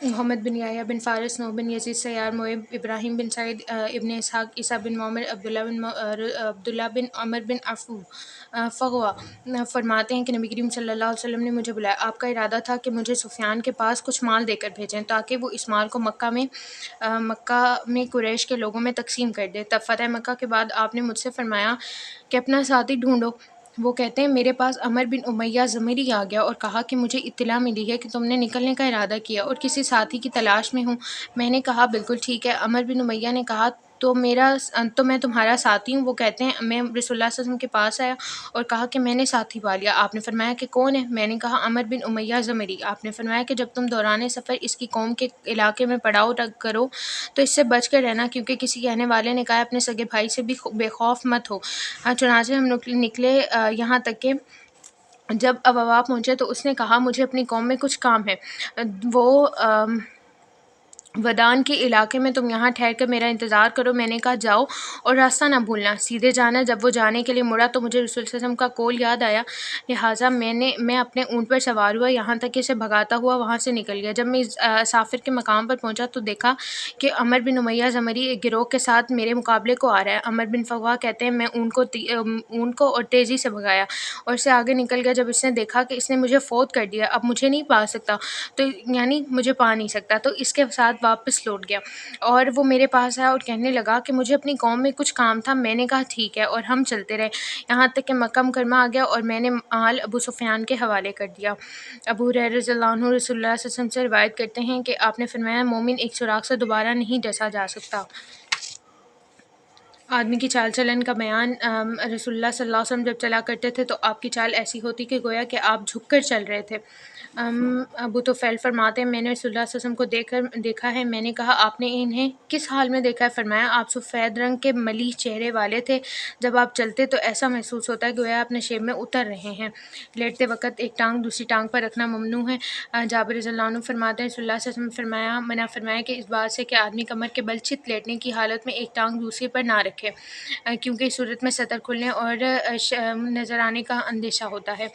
محمد بن یحییٰ بن فارس، نوح بن یزید سیار، معیب، ابراہیم بن سعید، ابن اسحاق، عیسیٰ بن معمر، عبداللہ بن عمر بن عفو فغوا فرماتے ہیں کہ نبی کریم صلی اللہ علیہ وسلم نے مجھے بلایا۔ آپ کا ارادہ تھا کہ مجھے سفیان کے پاس کچھ مال دے کر بھیجیں تاکہ وہ اس مال کو مکہ میں قریش کے لوگوں میں تقسیم کر دے۔ تب فتح مکہ کے بعد آپ نے مجھ سے فرمایا کہ اپنا ساتھی ڈھونڈو۔ وہ کہتے ہیں میرے پاس عمر بن امیہ ضمری آ گیا اور کہا کہ مجھے اطلاع ملی ہے کہ تم نے نکلنے کا ارادہ کیا اور کسی ساتھی کی تلاش میں ہوں۔ میں نے کہا بالکل ٹھیک ہے۔ عمر بن امیہ نے کہا تو میں تمہارا ساتھی ہوں۔ وہ کہتے ہیں میں رسول اللہ صلی اللہ علیہ وسلم کے پاس آیا اور کہا کہ میں نے ساتھی پا لیا۔ آپ نے فرمایا کہ کون ہے؟ میں نے کہا عمر بن امیہ ضمری۔ آپ نے فرمایا کہ جب تم دوران سفر اس کی قوم کے علاقے میں پڑاؤ کرو تو اس سے بچ کر رہنا، کیونکہ کسی کہنے والے نے کہا اپنے سگے بھائی سے بھی بے خوف مت ہو۔ چنانچہ ہم نکلے یہاں تک کہ جب ابوا پہنچے تو اس نے کہا مجھے اپنی قوم میں کچھ کام ہے، وہ ودان کے علاقے میں، تم یہاں ٹھہر کر میرا انتظار کرو۔ میں نے کہا جاؤ اور راستہ نہ بھولنا، سیدھے جانا۔ جب وہ جانے کے لیے مڑا تو مجھے رسول صلی اللہ علیہ وسلم کا قول یاد آیا، لہٰذا میں اپنے اونٹ پر سوار ہوا یہاں تک کہ اسے بھگاتا ہوا وہاں سے نکل گیا۔ جب میں سافر کے مقام پر پہنچا تو دیکھا کہ عمر بن امیہ ضمری ایک گروہ کے ساتھ میرے مقابلے کو آ رہا ہے۔ عمر بن فغوا کہتے ہیں میں اونٹ کو اور تیزی سے بھگایا اور اس سے آگے نکل گیا۔ جب اس نے دیکھا کہ اس نے مجھے فوت کر دیا، اب مجھے نہیں پا سکتا، تو یعنی مجھے پا نہیں سکتا، تو اس کے ساتھ واپس لوٹ گیا اور وہ میرے پاس آیا اور کہنے لگا کہ مجھے اپنی قوم میں کچھ کام تھا۔ میں نے کہا ٹھیک ہے، اور ہم چلتے رہے یہاں تک کہ مکہ مکرمہ آ گیا اور میں نے مال ابو سفیان کے حوالے کر دیا۔ ابو ہریرہ رضی اللہ عنہ رسول اللہ صلی اللہ علیہ وسلم سے روایت کرتے ہیں کہ آپ نے فرمایا مومن ایک سوراخ سے دوبارہ نہیں ڈسا جا سکتا۔ آدمی کی چال چلن کا بیان۔ رسول اللہ صلی اللہ علیہ وسلم جب چلا کرتے تھے تو آپ کی چال ایسی ہوتی کہ گویا کہ آپ جھک کر چل رہے تھے۔ ابو طفیل فرماتے ہیں میں نے رسول اللہ صلی اللہ علیہ وسلم کو دیکھا ہے۔ میں نے کہا آپ نے انہیں کس حال میں دیکھا ہے؟ فرمایا آپ سفید رنگ کے ملیح چہرے والے تھے، جب آپ چلتے تو ایسا محسوس ہوتا ہے گویا آپ نشیب میں اتر رہے ہیں۔ لیٹتے وقت ایک ٹانگ دوسری ٹانگ پر رکھنا ممنوع ہے۔ جابر رضی اللہ عنہ فرماتے ہیں رسول اللہ صلی اللہ علیہ وسلم منع فرمایا کہ اس بات سے کہ آدمی کمر کے بل چت لیٹنے کی حالت میں ایک ٹانگ دوسری پر نہ رکھے، کیونکہ اس صورت میں سطر کھلنے اور نظر آنے کا اندیشہ ہوتا ہے۔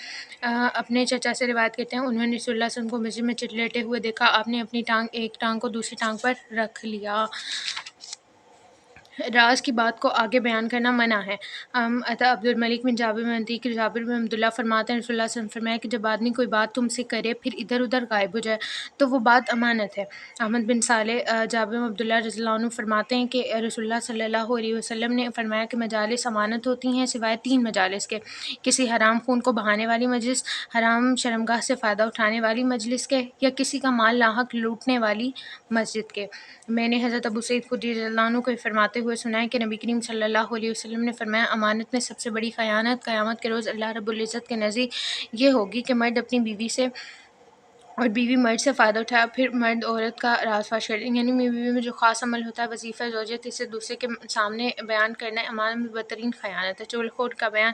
اپنے چچا سے روایت کرتے ہیں انہوں نے رسول اللہ صلی اللہ علیہ وسلم کو مسجد میں چت لیٹے ہوئے دیکھا، آپ نے اپنی ایک ٹانگ کو دوسری ٹانگ پر رکھ لیا۔ راز کی بات کو آگے بیان کرنا منع ہے۔ عبد الملک بن جابر بن عتیق جابر بن عبداللہ فرماتے ہیں رسول اللہ صلی اللہ علیہ وسلم نے فرمایا کہ جب آدمی کوئی بات تم سے کرے پھر ادھر ادھر غائب ہو جائے تو وہ بات امانت ہے۔ احمد بن صالح جابر بن عبداللہ رضی اللہ عنہ فرماتے ہیں کہ رسول اللہ صلی اللہ علیہ وسلم نے فرمایا کہ مجالس امانت ہوتی ہیں سوائے تین مجالس کے، کسی حرام خون کو بہانے والی مجلس، حرام شرمگاہ سے فائدہ اٹھانے والی مجلس کے، یا کسی کا مال ناحق لوٹنے والی مسجد کے۔ میں نے حضرت ابو سعید خدری رضی اللہ عنہ کو فرماتے ہوئے سنا ہے کہ نبی کریم صلی اللہ علیہ وسلم نے فرمایا امانت میں سب سے بڑی خیانت قیامت کے روز اللہ رب العزت کے نزدیک یہ ہوگی کہ مرد اپنی بیوی سے اور بیوی مرد سے فائدہ اٹھایا، پھر مرد عورت کا راز فاش کرے۔ یعنی بیوی میں جو خاص عمل ہوتا ہے وظیفہ زوجیت، اسے دوسرے کے سامنے بیان کرنا امانت میں بدترین خیانت ہے۔ چغل خور کا بیان۔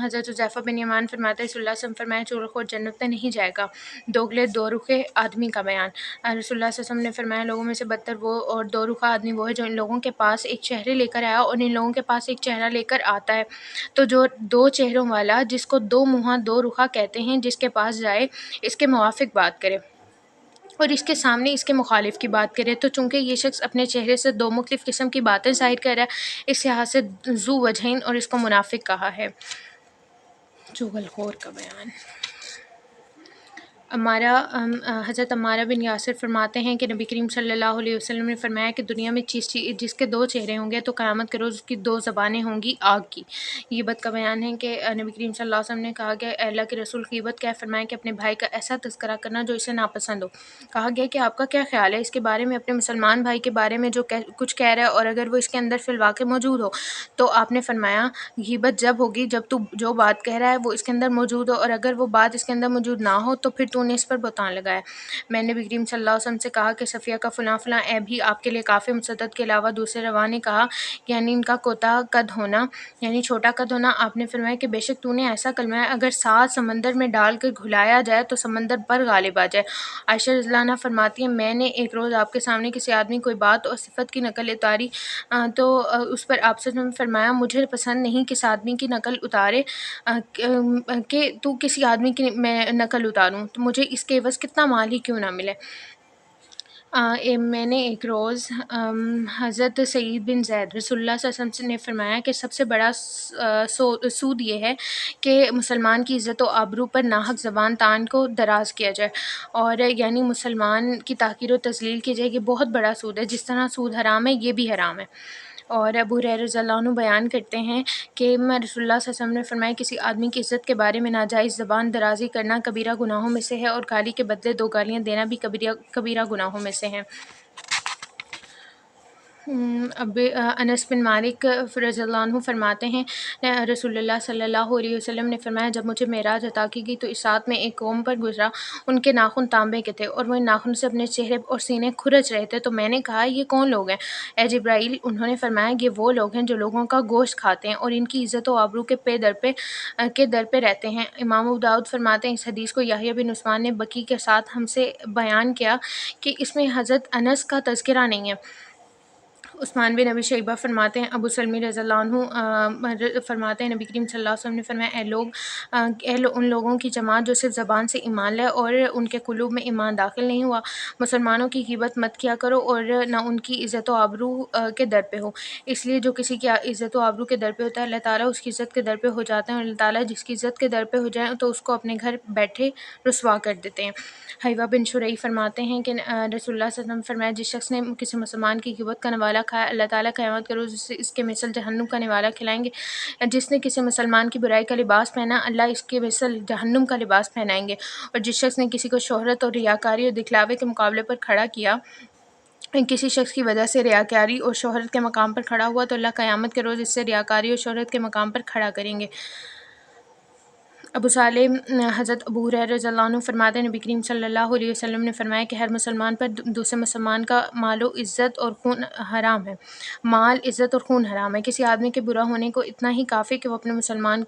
حضرت حذیفہ بن یمان فرماتے ہیں رسول اللہ صلی اللہ علیہ وسلم فرمایا چغل خور جنت میں نہیں جائے گا۔ دوگلے دو رخے آدمی کا بیان۔ رسول اللہ صلی اللہ علیہ وسلم نے فرمایا لوگوں میں سے بدتر وہ اور دو رخا آدمی وہ ہے جو ان لوگوں کے پاس ایک چہرے لے کر آیا اور ان لوگوں کے پاس ایک چہرہ لے کر آتا ہے، تو جو دو چہروں والا جس کو دو منہا دو رخا کہتے ہیں جس کے پاس جائے اس کے موافق بات کرے اور اس کے سامنے اس کے مخالف کی بات کرے، تو چونکہ یہ شخص اپنے چہرے سے دو مختلف قسم کی باتیں ظاہر کر رہا ہے اس لحاظ سے ذو وجہین اور اس کو منافق کہا ہے۔ چغل خور کا بیان۔ حضرت عمارہ بن یاسر فرماتے ہیں کہ نبی کریم صلی اللہ علیہ وسلم نے فرمایا کہ دنیا میں جس کے دو چہرے ہوں گے تو قیامت کے روز اس کی دو زبانیں ہوں گی آگ کی۔ غیبت کا بیان ہے کہ نبی کریم صلی اللہ علیہ وسلم نے کہا کہ اے اللہ کے رسول غیبت کیا ہے؟ فرمایا کہ اپنے بھائی کا ایسا تذکرہ کرنا جو اسے ناپسند ہو۔ کہا گیا کہ آپ کا کیا خیال ہے اس کے بارے میں، اپنے مسلمان بھائی کے بارے میں جو کچھ کہہ رہا ہے اور اگر وہ اس کے اندر فی الواقع موجود ہو؟ تو آپ نے فرمایا غیبت جب ہوگی جب تو جو بات کہہ رہا ہے وہ اس کے اندر موجود ہو، اور اگر وہ بات اس کے اندر موجود نہ ہو تو پھر تو نے اس پر بہتان لگایا۔ میں نے نبی کریم صلی اللہ علیہ وسلم سے کہا کہ صفیہ کا فلاں فلاں عیب بھی آپ کے لیے کافی مسدد کے علاوہ دوسرے رواں نے کہا یعنی ان کا کوتاہ قد ہونا، یعنی چھوٹا قد ہونا۔ آپ نے فرمایا کہ بے شک تو نے ایسا کلمہ ہے اگر 7 سمندر میں ڈال کر گھلایا جائے تو سمندر پر غالب آ جائے۔ عائشہ رضی اللہ عنہا فرماتی ہیں میں نے ایک روز آپ کے سامنے کسی آدمی کوئی بات اور صفت کی نقل اتاری تو اس پر آپ سے فرمایا مجھے پسند نہیں کس آدمی کی نقل اتارے کہ تو کسی آدمی کی میں نقل اتاروں تو مجھے اس کے عوض کتنا مال ہی کیوں نہ ملے۔ میں نے ایک روز حضرت سعید بن زید رسول اللہ صلی اللہ علیہ وسلم نے فرمایا کہ سب سے بڑا سود یہ ہے کہ مسلمان کی عزت و آبرو پر ناحق زبان تان کو دراز کیا جائے، اور یعنی مسلمان کی تحقیر و تذلیل کی جائے، یہ بہت بڑا سود ہے۔ جس طرح سود حرام ہے، یہ بھی حرام ہے۔ اور ابو ہریرہ رضی اللہ عنہ بیان کرتے ہیں کہ میں رسول اللہ صلی اللہ علیہ وسلم نے فرمایا کسی آدمی کی عزت کے بارے میں ناجائز زبان درازی کرنا کبیرہ گناہوں میں سے ہے، اور گالی کے بدلے 2 گالیاں دینا بھی کبیرہ گناہوں میں سے ہیں۔ اب انس بن مالک رضی اللہ عنہ فرماتے ہیں رسول اللہ صلی اللہ علیہ وسلم نے فرمایا جب مجھے معراج عطا کی گئی تو اس رات میں ایک قوم پر گزرا، ان کے ناخن تانبے کے تھے اور وہ ان ناخن سے اپنے چہرے اور سینے کھرچ رہے تھے، تو میں نے کہا یہ کون لوگ ہیں اے جبرائیل؟ انہوں نے فرمایا یہ وہ لوگ ہیں جو لوگوں کا گوشت کھاتے ہیں اور ان کی عزت و آبرو کے در پہ رہتے ہیں۔ امام ابو داؤد فرماتے ہیں اس حدیث کو یحییٰ بن عثمان نے بکی کے ساتھ ہم سے بیان کیا کہ اس میں حضرت انس کا تذکرہ نہیں ہے۔ عثمان بن ابی شیبہ فرماتے ہیں ابو سلمی رضی اللہ عنہ فرماتے ہیں نبی کریم صلی اللہ علیہ وسلم نے فرمایا ان لوگوں کی جماعت جو صرف زبان سے ایمان لائے اور ان کے قلوب میں ایمان داخل نہیں ہوا، مسلمانوں کی غیبت مت کیا کرو اور نہ ان کی عزت و آبرو کے در پہ ہو، اس لیے جو کسی کی عزت و آبرو کے در پہ ہوتا ہے اللہ تعالیٰ اس کی عزت کے در پہ ہو جاتے ہیں، اور اللہ تعالیٰ جس کی عزت کے در پہ ہو جائیں تو اس کو اپنے گھر بیٹھے رسوا کر دیتے ہیں۔ حیوہ بن شریح فرماتے ہیں کہ رسول اللہ صلی اللہ علیہ وسلم نے فرمایا جس شخص نے کسی مسلمان کی غیبت کا نوالا کھایا اللہ تعالیٰ قیامت کے روز اسے اس کے مثل جہنم کا نوالا کھلائیں گے، جس نے کسی مسلمان کی برائی کا لباس پہنا اللہ اس کے مثل جہنم کا لباس پہنائیں گے، اور جس شخص نے کسی کو شہرت اور ریاکاری اور دکھلاوے کے مقابلے پر کھڑا کیا، کسی شخص کی وجہ سے ریاکاری اور شہرت کے مقام پر کھڑا ہوا تو اللہ قیامت کے روز اس سے ریاکاری اور شہرت کے مقام پر کھڑا کریں گے۔ ابو صالح حضرت ابو ہریرہ رضی اللہ عنہ فرماتے ہیں نبی کریم صلی اللہ علیہ وسلم نے فرمایا کہ ہر مسلمان پر دوسرے مسلمان کا مال و عزت اور خون حرام ہے، مال عزت اور خون حرام ہے۔ کسی آدمی کے برا ہونے کو اتنا ہی کافی کہ وہ اپنے مسلمان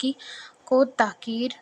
کو تحقیر